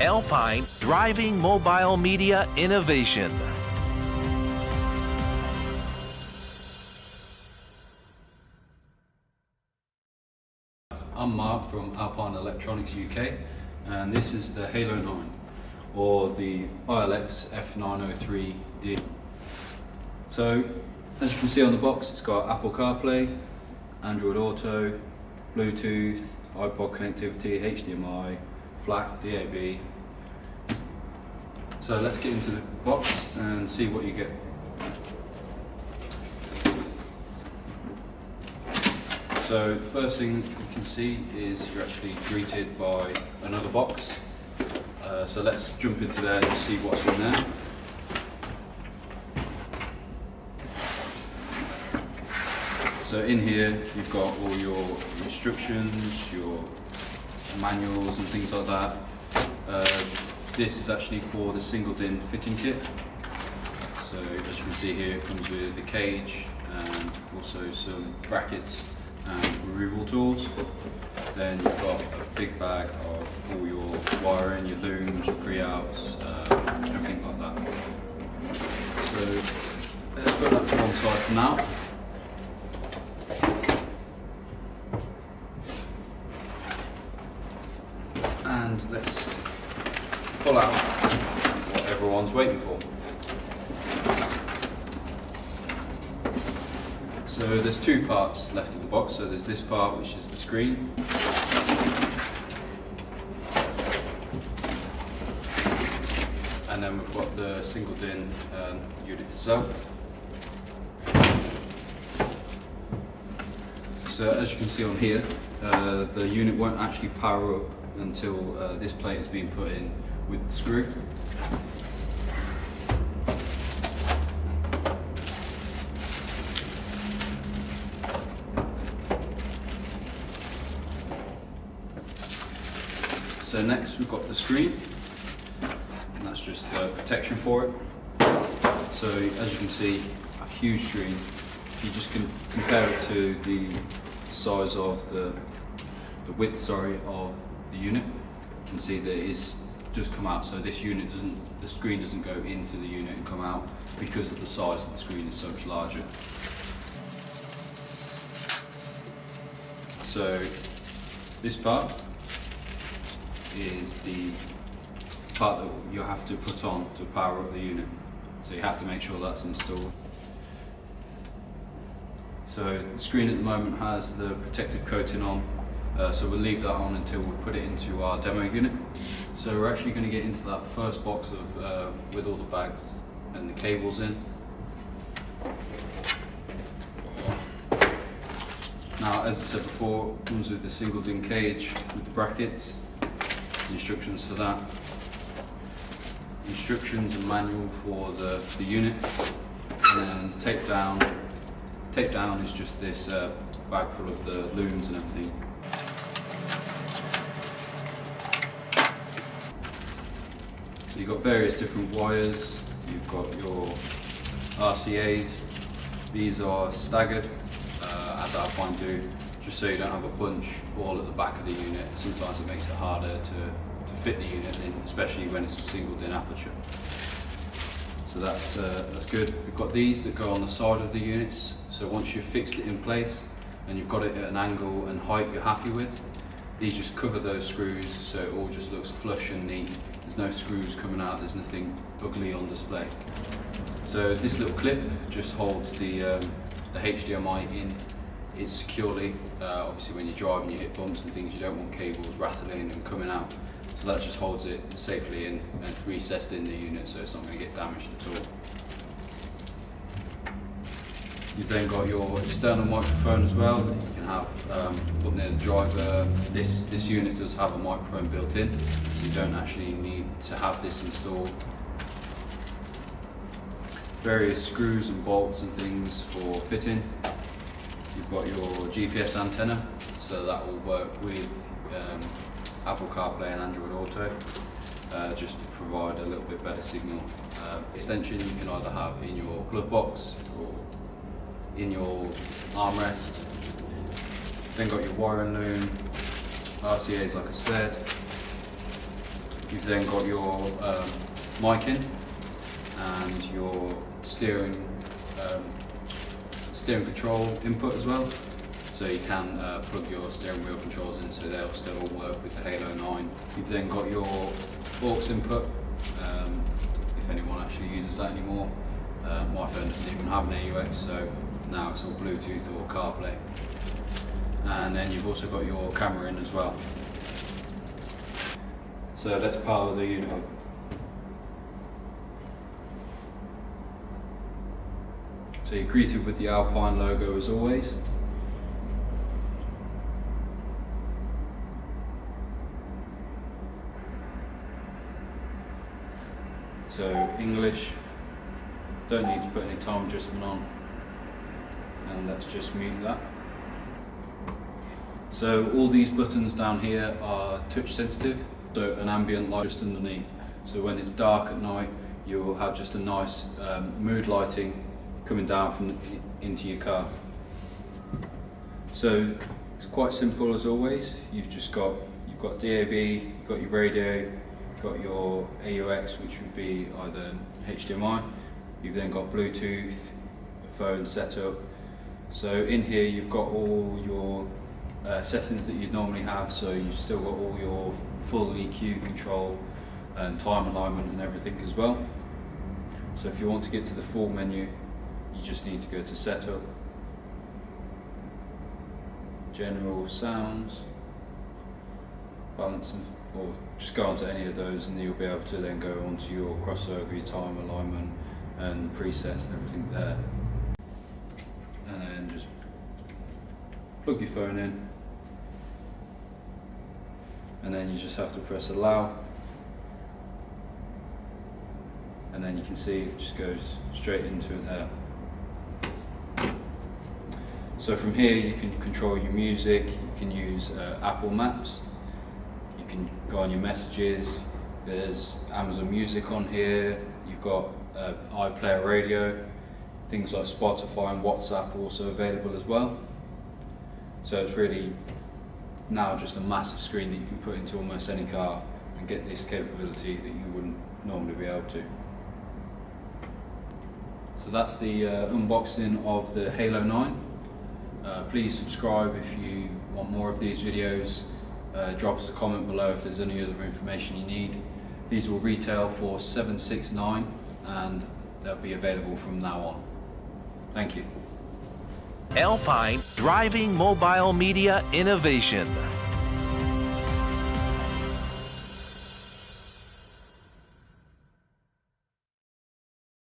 Alpine, driving mobile media innovation. I'm Mark from Alpine Electronics UK, and this is the Halo9, or the ILX F903D. So, as you can see on the box, it's got Apple CarPlay, Android Auto, Bluetooth, iPod connectivity, HDMI, FLAC, DAB. So let's get into the box and see what you get. So the first thing you can see is you're actually greeted by another box. So let's jump into there and see what's in there. So in here you've got all your instructions, your manuals and things like that. This is actually for the single DIN fitting kit. So as you can see here, it comes with the cage and also some brackets and removal tools. Then you've got a big bag of all your wiring, your looms, your pre-outs, everything like that. So let's put that to one side for now. And let's pull out what everyone's waiting for. So there's two parts left in the box. So there's this part, which is the screen. And then we've got the single DIN unit itself. So as you can see on here, the unit won't actually power up until this plate has been put in with the screw. So next we've got the screen, and that's just the protection for it. So as you can see, a huge screen. You just can compare it to the size of the width, of the unit. You can see that it's just come out. So this unit the screen doesn't go into the unit and come out because of the size of the screen is so much larger. So this part is the part that you have to put on to power up the unit. So you have to make sure that's installed. So the screen at the moment has the protective coating on, so we'll leave that on until we put it into our demo unit. So we're actually going to get into that first box of with all the bags and the cables in. Now, as I said before, it comes with the single DIN cage with the brackets. Instructions for that, instructions and manual for the unit, and then tape down. Tape down is just this bag full of the looms and everything. So you've got various different wires. You've got your RCAs. These are staggered, as Alpine do, just so you don't have a bunch all at the back of the unit. Sometimes it makes it harder to fit the unit in, especially when it's a single DIN aperture. So that's good. We've got these that go on the side of the units. So once you've fixed it in place and you've got it at an angle and height you're happy with, these just cover those screws so it all just looks flush and neat. There's no screws coming out, there's nothing ugly on display. So this little clip just holds the HDMI in it securely. Obviously when you drive and you hit bumps and things, you don't want cables rattling and coming out. So that just holds it safely in and recessed in the unit, so it's not going to get damaged at all. You've then got your external microphone as well that you can have up near the driver. This unit does have a microphone built in, so you don't actually need to have this installed. Various screws and bolts and things for fitting. You've got your GPS antenna, so that will work with Apple CarPlay and Android Auto, just to provide a little bit better signal. Extension you can either have in your glove box or in your armrest. Then got your wiring loom, RCAs like I said. You've then got your mic-in and your steering control input as well. So you can plug your steering wheel controls in, so they'll still all work with the Halo9. You've then got your aux input, if anyone actually uses that anymore. My phone doesn't even have an AUX, so now it's all Bluetooth or CarPlay. And then you've also got your camera in as well. So let's power the unit up. So you're greeted with the Alpine logo as always. So English, don't need to put any time adjustment on, and let's just mute that. So all these buttons down here are touch sensitive, so an ambient light just underneath. So when it's dark at night, you will have just a nice mood lighting coming down from into your car. So it's quite simple as always. You've got DAB, you've got your radio, you've got your AUX, which would be either HDMI. You've then got Bluetooth, phone setup. So in here you've got all your settings that you'd normally have. So you've still got all your full EQ control and time alignment and everything as well. So if you want to get to the full menu, you just need to go to Setup, General Sounds, Balance, or just go onto any of those, and you'll be able to then go onto your crossover, your time alignment, and presets and everything there. And then just plug your phone in, and then you just have to press Allow. And then you can see it just goes straight into it there. So from here you can control your music, you can use Apple Maps, you can go on your messages, there's Amazon Music on here, you've got iPlayer radio, things like Spotify and WhatsApp are also available as well. So it's really now just a massive screen that you can put into almost any car and get this capability that you wouldn't normally be able to. So that's the unboxing of the Halo9. Please subscribe if you want more of these videos. Drop us a comment below if there's any other information you need. These will retail for $769 and they'll be available from now on. Thank you. Alpine, driving mobile media innovation.